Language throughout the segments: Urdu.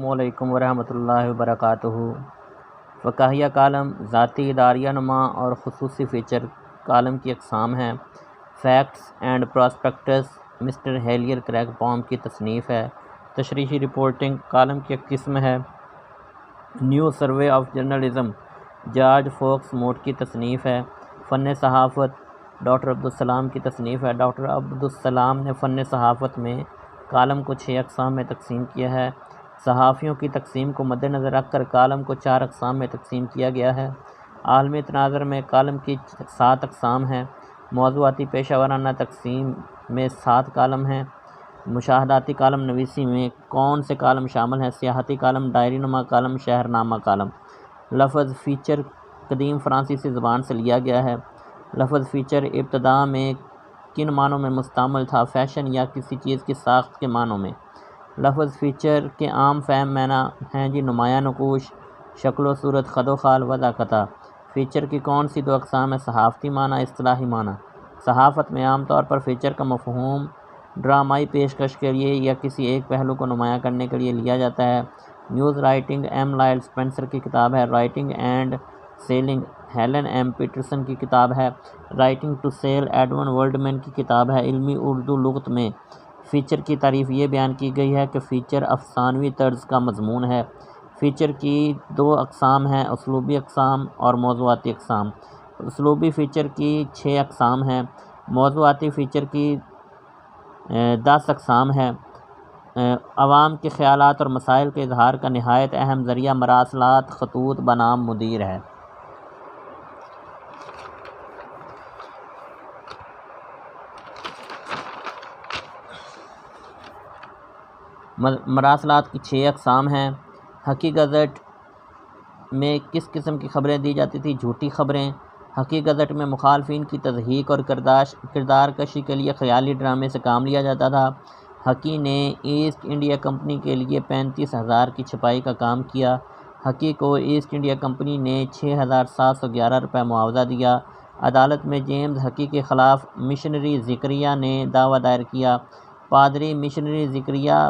السلام علیکم ورحمۃ اللہ وبرکاتہ۔ فقاہیہ کالم ذاتی، اداریہ نما اور خصوصی فیچر کالم کی اقسام ہیں۔ فیکٹس اینڈ پراسپیکٹس مسٹر ہیلیئر کریگ بام کی تصنیف ہے۔ تشریحی رپورٹنگ کالم کی ایک قسم ہے۔ New survey of journalism George Fox Mott کی تصنیف ہے۔ فن صحافت ڈاکٹر عبدالسلام کی تصنیف ہے۔ ڈاکٹر عبدالسلام نے فن صحافت میں کالم کو 6 اقسام میں تقسیم کیا ہے۔ صحافیوں کی تقسیم کو مد نظر رکھ کر کالم کو 4 اقسام میں تقسیم کیا گیا ہے۔ عالمی تناظر میں کالم کی 7 اقسام ہیں۔ موضوعاتی پیشہ ورانہ تقسیم میں 7 کالم ہیں۔ مشاہداتی کالم نویسی میں کون سے کالم شامل ہیں؟ سیاحتی کالم، ڈائری نما کالم، شہرنامہ کالم۔ لفظ فیچر قدیم فرانسیسی زبان سے لیا گیا ہے۔ لفظ فیچر ابتدا میں کن معنوں میں مستعمل تھا؟ فیشن یا کسی چیز کی ساخت کے معنوں میں۔ لفظ فیچر کے عام فہم معنی ہیں نمایاں نقوش، شکل و صورت، خد و خال، وضع قطع۔ فیچر کی کون سی 2 اقسام ہیں؟ صحافتی معنی، اصطلاحی معنی۔ صحافت میں عام طور پر فیچر کا مفہوم ڈرامائی پیشکش کے لیے یا کسی ایک پہلو کو نمایاں کرنے کے لیے لیا جاتا ہے۔ News writing M Lyle Spencer کی کتاب ہے۔ Writing and selling Helen M Patterson کی کتاب ہے۔ Writing to sell Edwin Worldman کی کتاب ہے۔ علمی اردو لغت میں فیچر کی تعریف یہ بیان کی گئی ہے کہ فیچر افسانوی طرز کا مضمون ہے۔ فیچر کی 2 اقسام ہیں، اسلوبی اقسام اور موضوعاتی اقسام۔ اسلوبی فیچر کی 6 اقسام ہیں۔ موضوعاتی فیچر کی 10 اقسام ہیں۔ عوام کے خیالات اور مسائل کے اظہار کا نہایت اہم ذریعہ مراسلات خطوط بنام مدیر ہے۔ مراسلات کی 6 اقسام ہیں۔ حقیقی گزٹ میں کس قسم کی خبریں دی جاتی تھیں؟ جھوٹی خبریں۔ حقیقی گزٹ میں مخالفین کی تضحیک اور کردار کشی کے لیے خیالی ڈرامے سے کام لیا جاتا تھا۔ حقی نے ایسٹ انڈیا کمپنی کے لیے 35,000 کی چھپائی کا کام کیا۔ حقی کو ایسٹ انڈیا کمپنی نے 6,711 روپے معاوضہ دیا۔ عدالت میں جیمز حقی کے خلاف مشنری زکریا نے دعویٰ دائر کیا۔ پادری مشنری زکریا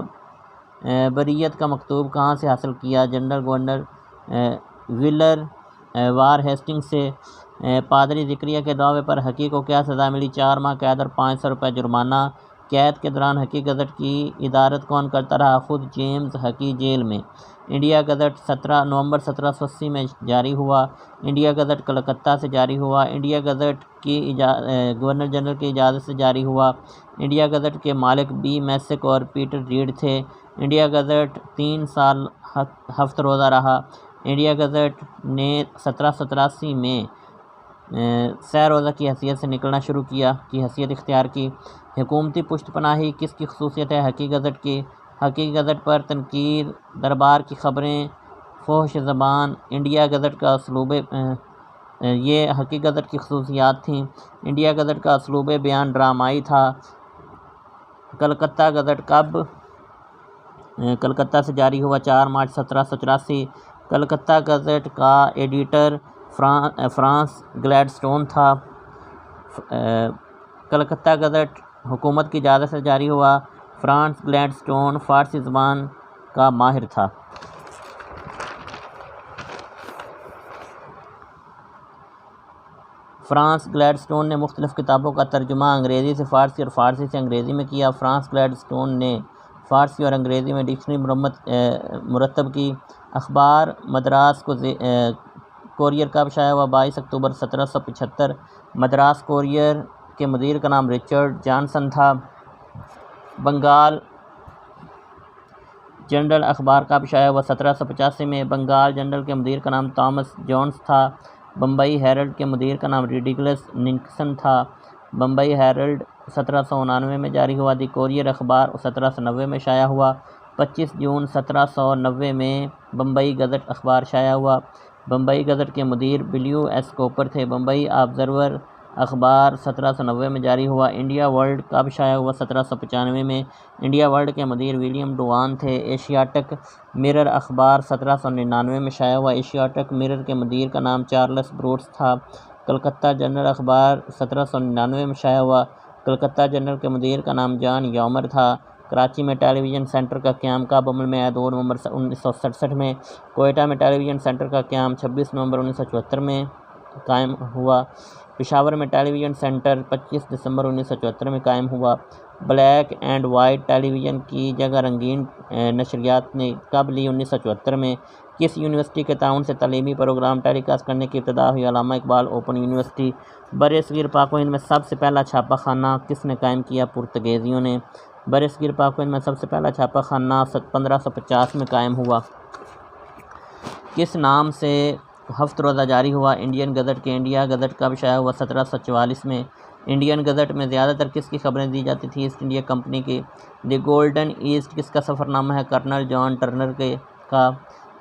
بریت کا مکتوب کہاں سے حاصل کیا؟ جنرل گورنر ولر وار ہیسٹنگ سے۔ پادری زکریا کے دعوے پر حقی کو کیا سزا ملی؟ 4 ماہ قید اور 500 روپے جرمانہ۔ قید کے دوران حقی گزٹ کی ادارت کون کرتا رہا؟ خود جیمز حقی جیل میں۔ انڈیا گزٹ نومبر 1780 میں جاری ہوا۔ انڈیا گزٹ کلکتہ سے جاری ہوا۔ انڈیا گزٹ کی گورنر جنرل کی اجازت سے جاری ہوا۔ انڈیا گزٹ کے مالک بی میسک اور پیٹر ریڈ تھے۔ انڈیا گزٹ 3 سال ہفت روزہ رہا۔ انڈیا گزٹ نے 1783 میں سہ روزہ کی حیثیت سے نکلنا شروع کی حیثیت اختیار کی۔ حکومتی پشت پناہی کس کی خصوصیت ہے؟ حقیقی گزٹ کی۔ حقیقی گزٹ پر تنقید، دربار کی خبریں، فحش زبان۔ انڈیا گزٹ کا اسلوب یہ حقیقی گزٹ کی خصوصیات تھیں۔ انڈیا گزٹ کا اسلوب بیان ڈرامائی تھا۔ کلکتہ گزٹ کب کلکتہ سے جاری ہوا؟ 4 مارچ 1784۔ کلکتہ گزٹ کا ایڈیٹر فرانس گلیڈسٹون تھا۔ کلکتہ گزٹ حکومت کی اجازت سے جاری ہوا۔ فرانس گلیڈسٹون فارسی زبان کا ماہر تھا۔ فرانس گلیڈسٹون نے مختلف کتابوں کا ترجمہ انگریزی سے فارسی اور فارسی سے انگریزی میں کیا۔ فرانس گلیڈسٹون نے فارسی اور انگریزی میں ڈکشنری مرتب کی۔ اخبار مدراس کوریر کب شائع ہوا؟ 22 اکتوبر 1775۔ مدراس کوریر کے مدیر کا نام رچرڈ جانسن تھا۔ بنگال جنرل اخبار کب شائع ہوا؟ 1785 میں۔ بنگال جنرل کے مدیر کا نام تامس جونس تھا۔ بمبئی ہیرلڈ کے مدیر کا نام ریڈیکلس نکسن تھا۔ بمبئی ہیرلڈ 1799 میں جاری ہوا۔ دی کوریر اخبار 1790 میں شائع ہوا۔ 25 جون 1790 میں بمبئی گزٹ اخبار شائع ہوا۔ بمبئی گزٹ کے مدیر بلیو ایس کوپر تھے۔ بمبئی آبزرور اخبار 1790 میں جاری ہوا۔ انڈیا ورلڈ کب شائع ہوا؟ 1795 میں۔ انڈیا ورلڈ کے مدیر ولیم ڈوان تھے۔ ایشیاٹک مرر اخبار 1799 میں شائع ہوا۔ ایشیاٹک مرر کے مدیر کا نام چارلس بروٹس تھا۔ کلکتہ جنرل اخبار 1799 میں شائع ہوا۔ کلکتہ جنرل کے مدیر کا نام جان یومر تھا۔ کراچی میں ٹیلی ویژن سینٹر کا قیام کب عمل میں آیا؟ 2 نومبر 1967 میں۔ کوئٹہ میں ٹیلی ویژن سینٹر کا قیام 26 نومبر 1974 میں قائم ہوا۔ پشاور میں ٹیلی ویژن سینٹر 25 دسمبر 1974 میں قائم ہوا۔ Black and white television کی جگہ رنگین نشریات نے کب لی؟ 1974 میں۔ کس یونیورسٹی کے تعاون سے تعلیمی پروگرام ٹیلی کاسٹ کرنے کی ابتدا ہوئی؟ علامہ اقبال اوپن یونیورسٹی۔ برصغیر پاک و ہند میں سب سے پہلا چھاپہ خانہ کس نے قائم کیا؟ پرتگالیوں نے۔ برصغیر پاک و ہند میں سب سے پہلا چھاپہ خانہ 1550 میں قائم ہوا۔ کس نام سے ہفت روزہ جاری ہوا؟ انڈین گزٹ کے۔ انڈیا گزٹ کب شائع ہوا؟ 1744 میں۔ انڈین گزٹ میں زیادہ تر کس کی خبریں دی جاتی تھیں؟ ایسٹ انڈیا کمپنی کی۔ دی گولڈن ایسٹ کس کا سفر نامہ ہے؟ کرنل جان ٹرنر کا۔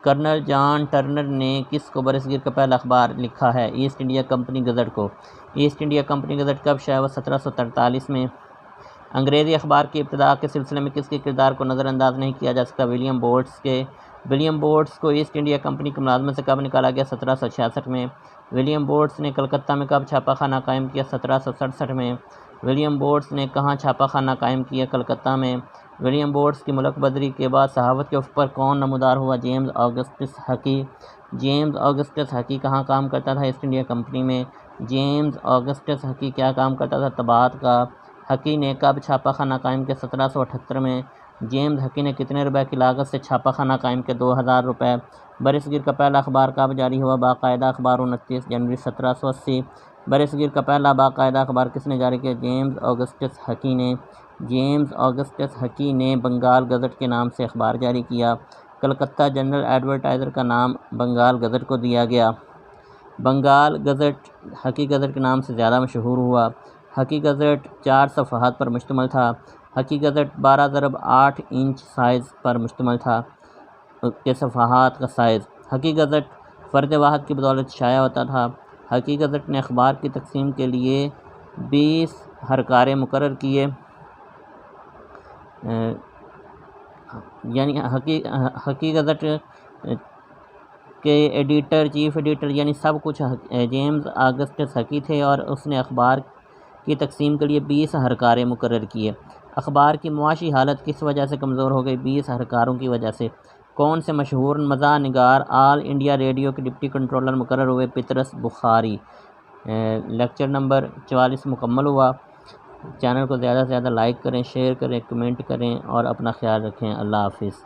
کرنل جان ٹرنر نے کس کو برصغیر کا پہلا اخبار لکھا ہے؟ ایسٹ انڈیا کمپنی گزٹ کو۔ ایسٹ انڈیا کمپنی گزٹ کب شائع ہوا؟ 1743 میں۔ انگریزی اخبار کی ابتدا کے سلسلے میں کس کے کردار کو نظر انداز نہیں کیا جا سکتا؟ ولیم بوٹس کے۔ ولیم بوٹس کو ایسٹ انڈیا کمپنی کی ملازمت سے کب نکالا گیا؟ 1766 میں۔ ولیم بوٹس نے کلکتہ میں کب چھاپہ خانہ قائم کیا؟ 1767 میں۔ ولیم بوٹس نے کہاں چھاپہ خانہ قائم کیا؟ کلکتہ میں۔ ولیم بوٹس کی ملک بدری کے بعد صحافت کے افق پر کون نمودار ہوا؟ جیمز آگسٹس ہکی۔ جیمز آگسٹس ہکی کہاں کام کرتا تھا؟ ایسٹ انڈیا کمپنی میں۔ جیمز آگسٹس ہکی کیا کام کرتا تھا؟ طباعت کا۔ ہکی نے کب چھاپہ خانہ قائم کیا؟ 1778 میں۔ جیمز ہکی نے کتنے روپے کی لاگت سے چھاپہ خانہ قائم کیا؟ 2000 روپے۔ برصغیر کا پہلا اخبار کب جاری ہوا؟ باقاعدہ اخبار 29 جنوری 1780۔ برصغیر کا پہلا باقاعدہ اخبار کس نے جاری کیا؟ جیمز آگسٹس ہکی نے۔ جیمز آگسٹس ہکی نے بنگال گزٹ کے نام سے اخبار جاری کیا۔ کلکتہ جنرل ایڈورٹائزر کا نام بنگال گزٹ کو دیا گیا۔ بنگال گزٹ ہکی گزٹ کے نام سے زیادہ مشہور ہوا۔ ہکی گزٹ 4 صفحات پر مشتمل تھا۔ ہکی گزٹ 12x8 انچ سائز پر مشتمل تھا کے صفحات کا سائز۔ ہکی گزٹ فرد واحد کی بدولت شائع ہوتا تھا۔ ہکی گزٹ نے اخبار کی تقسیم کے لیے 20 ہرکارے مقرر کیے، یعنی ہکی گزٹ کے ایڈیٹر چیف ایڈیٹر یعنی سب کچھ جیمز آگسٹس ہکی تھے اور اس نے اخبار کی تقسیم کے لیے 20 ہرکارے مقرر کیے۔ اخبار کی معاشی حالت کس وجہ سے کمزور ہو گئی؟ 20 ہرکاروں کی وجہ سے۔ کون سے مشہور مزاح نگار آل انڈیا ریڈیو کے ڈپٹی کنٹرولر مقرر ہوئے؟ پطرس بخاری۔ لیکچر نمبر 44 مکمل ہوا۔ چینل کو زیادہ سے زیادہ لائک کریں، شیئر کریں، کمنٹ کریں اور اپنا خیال رکھیں۔ اللہ حافظ۔